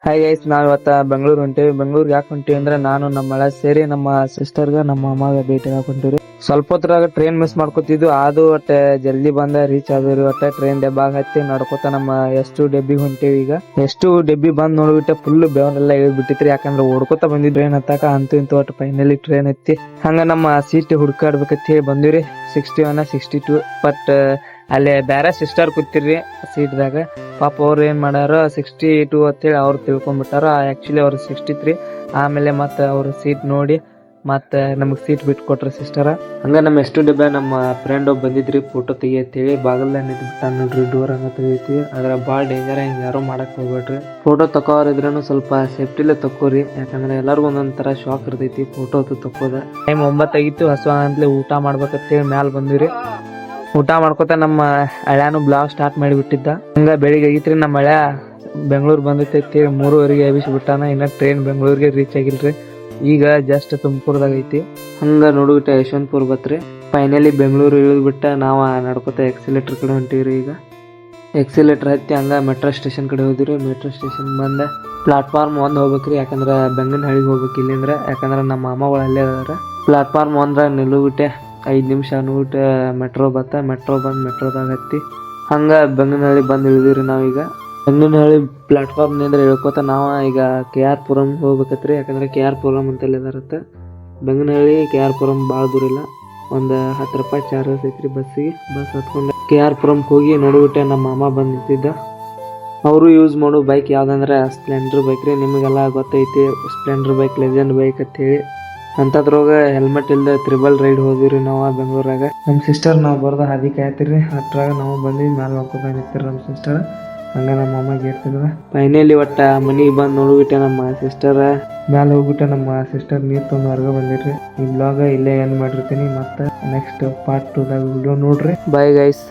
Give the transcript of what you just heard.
Hi guys, ನಾವ್ ಇವತ್ತ ಬೆಂಗಳೂರು ಹೊಂಟೇವಿ. ಬೆಂಗಳೂರಿಗೆ ಯಾಕೆ ಹೊಂಟೇವಿ ಅಂದ್ರೆ ನಾನು ನಮ್ಮ ಮಳ ಸೇರಿ ನಮ್ಮ ಸಿಸ್ಟರ್ಗ ನಮ್ಮ ಅಮ್ಮಗೆ ಭೇಟಿ ಹಾಕೊಂತೀವ್ರಿ. ಸ್ವಲ್ಪ ಹೊತ್ರಾಗ ಟ್ರೈನ್ ಮಿಸ್ ಮಾಡ್ಕೊತಿದ್ವಿ. ಅದು ಒಟ್ಟೆ ಜಲ್ದಿ ಬಂದ ರೀಚ್ ಆದ್ರಿ. ಒಟ್ಟೆ ಟ್ರೈನ್ ಡಬ್ಬಾಗ ಹತ್ತಿ ನಡ್ಕೋತ ನಮ್ಮ ಎಷ್ಟು ಡಬ್ಬಿ ಹೊಂಟೇವಿ. ಈಗ ಎಷ್ಟು ಡಬ್ಬಿ ಬಂದ್ ನೋಡ್ಬಿಟ್ಟೆ ಫುಲ್ ಬೆವರೆಲ್ಲ ಇಳ್ಬಿಟ್ಟಿತ್ರಿ. ಯಾಕಂದ್ರೆ ಓಡ್ಕೋತ ಬಂದಿದ್ ಟ್ರೈನ್ ಹತ್ತಾಕ ಅಂತೂ ಇಂತೂ ಒಟ್ಟು ಫೈನಲಿ ಟ್ರೈನ್ ಹತ್ತಿ ಹಂಗ ನಮ್ಮ ಸೀಟ್ ಹುಡ್ಕಾಡ್ಬೇಕಂತ ಹೇಳಿ ಬಂದಿವ್ರಿ. 61 62 ಬಟ್ ಅಲ್ಲಿ ಬೇರೆ ಸಿಸ್ಟರ್ ಕೂತಿರ್ರಿ ಸೀಟ್ದಾಗ. ಪಾಪ ಅವ್ರು ಏನ್ ಮಾಡ್ಯಾರ 62 ಅಂತೇಳಿ ಅವ್ರು ತಿಳ್ಕೊಂಡ್ಬಿಟ್ಟಾರ. ಆಕ್ಚುಲಿ ಅವ್ರು 63. ಆಮೇಲೆ ಮತ್ತೆ ಅವ್ರ ಸೀಟ್ ನೋಡಿ ಮತ್ತೆ ನಮಗ್ ಸೀಟ್ ಬಿಟ್ಕೊಟ್ರ ಸಿಸ್ಟರ್. ಹಂಗ ನಮ್ಮ ಎಷ್ಟು ಡಬ್ಬ ನಮ್ಮ ಫ್ರೆಂಡ್ ಒಬ್ಬ ಬಂದಿದ್ರಿ ಫೋಟೋ ತೆಗಿಯತ್ತೇಳಿ ಬಾಗಲ್ದ ನಿಂತ್ಬಿಟ್ಟ ನೋಡ್ರಿ. ಡೋರ್ ಹಂಗ ತೆಗಿತೀವಿ. ಅದ್ರ ಬಾಳ ಡೇಂಜರ್, ಹಿಂಗ ಯಾರು ಮಾಡಕ್ ಹೋಗ್ಬೇಡ್ರಿ. ಫೋಟೋ ತಕೋರಿದ್ರೂ ಸ್ವಲ್ಪ ಸೇಫ್ಟಿಲೆ ತಕೋರಿ. ಯಾಕಂದ್ರೆ ಎಲ್ಲರಿಗೂ ಒಂದೊಂದ್ ತರ ಶಾಕ್ ಇರ್ತೈತಿ ಫೋಟೋ ತಕೋದ. ಟೈಮ್ 9 ಆಗಿತ್ತು. ಹಸುವ ಅಂತಲೇ ಊಟ ಮಾಡ್ಬೇಕಂತೇಳಿ ಮ್ಯಾಲ ಬಂದಿವ್ರಿ. ಊಟ ಮಾಡ್ಕೊತ ನಮ್ಮ ಹಳ್ಯಾನು ಬ್ಲಾಗ್ ಸ್ಟಾರ್ಟ್ ಮಾಡಿಬಿಟ್ಟಿದ್ದ. ಹಂಗ ಬೆಳಿಗ್ಗೆ ಆಗಿತ್ರಿ. ನಮ್ಮ ಹಳ್ಯ ಬೆಂಗಳೂರು ಬಂದೈತಿ 3:30 ಎಬ್ಬಿಸ್ಬಿಟ್ಟಾನ. ಇನ್ನ ಟ್ರೈನ್ ಬೆಂಗಳೂರಿಗೆ ರೀಚ್ ಆಗಿಲ್ರಿ. ಈಗ ಜಸ್ಟ್ ತುಮಕೂರ್ದಾಗ ಐತಿ. ಹಂಗ ನೋಡ್ಬಿಟ್ಟ ಯಶವಂತಪುರ್ ಬತ್ರಿ. ಫೈನಲಿ ಬೆಂಗಳೂರು ಇಳಿದ್ಬಿಟ್ಟ. ನಾವ ನಡ್ಕೊತ ಎಕ್ಸಿಲೇಟರ್ ಕಡೆ ಹೊಂಟಿವ್ರಿ. ಈಗ ಎಕ್ಸಿಲೇಟರ್ ಹತ್ತಿ ಹಂಗ ಮೆಟ್ರೋ ಸ್ಟೇಷನ್ ಕಡೆ ಹೋದಿವ್ರಿ. ಮೆಟ್ರೋ ಸ್ಟೇಷನ್ ಬಂದ ಪ್ಲಾಟ್ಫಾರ್ಮ್ 1 ಹೋಗ್ಬೇಕ್ರಿ. ಯಾಕಂದ್ರ ಬೆಂಗನಹಳ್ಳಿಗೆ ಹೋಗ್ಬೇಕು ಇಲ್ಲಿಂದ್ರ. ಯಾಕಂದ್ರ ನಮ್ಮ ಮಾಮಗಳು ಅಲ್ಲೇ ಅದಾರ. ಪ್ಲಾಟ್ಫಾರ್ಮ್ 1 ನಿಲ್ಲುಬಿಟ್ಟೆ 5 ನಿಮಿಷ ಅನ್ಬಿಟ್ಟು ಮೆಟ್ರೋ ಮೆಟ್ರೋ ಬಂದು ಮೆಟ್ರೋದಾಗ ಹತ್ತಿ ಹಂಗ ಬೆಂಗನಹಳ್ಳಿ ಬಂದು ಇಳಿದಿವ್ರಿ. ನಾವೀಗ ಬೆಂಗನಹಳ್ಳಿ ಪ್ಲಾಟ್ಫಾರ್ಮ್ ನಿಂದ್ರ ಇಳ್ಕೋತ ನಾವ ಈಗ KR ಪುರಂ ಹೋಗ್ಬೇಕತ್ರಿ. ಯಾಕಂದ್ರೆ KR ಪುರಂ ಅಂತಲ್ಲಿ ಅದಾರತ್ತ. ಬೆಂಗನಹಳ್ಳಿ KR ಪುರಂ ಭಾಳ ದೂರ ಇಲ್ಲ, ಒಂದು 10 ರೂಪಾಯಿ ಚಾರ್ಜಸ್ ಐತ್ರಿ ಬಸ್ಸಿಗೆ. ಬಸ್ ಹತ್ಕೊಂಡು KR ಪುರಂಗೆ ಹೋಗಿ ನೋಡ್ಬಿಟ್ಟೆ ನಮ್ಮ ಮಾಮ ಬಂದು ನಿಂತಿದ್ದ. ಅವರು ಯೂಸ್ ಮಾಡೋ ಬೈಕ್ ಯಾವ್ದಂದ್ರೆ ಸ್ಪ್ಲೆಂಡರ್ ಬೈಕ್ ರೀ. ನಿಮಗೆಲ್ಲ ಗೊತ್ತೈತಿ ಸ್ಪ್ಲೆಂಡರ್ ಬೈಕ್ ಲೆಜೆಂಡ್ ಬೈಕ್ ಅಂತ ಹೇಳಿ. ಅಂತದ್ರೊಳಗ ಹೆಲ್ಮೆಟ್ ಇಲ್ದ ತ್ರಿಬಲ್ ರೈಡ್ ಹೋದಿವ್ರಿ ನಾವು ಬೆಂಗಳೂರಾಗ. ನಮ್ಮ ಸಿಸ್ಟರ್ ನಾವು ಬರ್ದ ಹಾದಿ ಕಾಯ್ತಿರಿ. ಅಟ್ರಾಗ ನಾವು ಬಂದ್ವಿ. ಮ್ಯಾಲ ಹಾಕೋತ ನಿಂತಿರ ನಮ್ಮ ಸಿಸ್ಟರ್. ಹಂಗ ನಮ್ಮ ಅಮ್ಮ ಗೇಟ್ ತೆಗ್ದ. ಫೈನಲಿ ಒಟ್ಟ ಮನಿಗೆ ಬಂದು ನೋಡ್ಬಿಟ್ಟೆ ನಮ್ಮ ಸಿಸ್ಟರ್. ಮ್ಯಾಲ ಹೋಗ್ಬಿಟ್ಟೆ ನಮ್ಮ ಸಿಸ್ಟರ್ ನೀರ್ ತಂದು ಹೊರಗೆ ಬಂದಿರ್ರಿ. ಈ ಬ್ಲಾಗ್ ಇಲ್ಲೇ ಎಂಡ್ ಮಾಡಿರ್ತೀನಿ. ಮತ್ತೆ ನೆಕ್ಸ್ಟ್ ಪಾರ್ಟ್ 2ದಾಗ ವಿಡಿಯೋ ನೋಡ್ರಿ. Bye guys.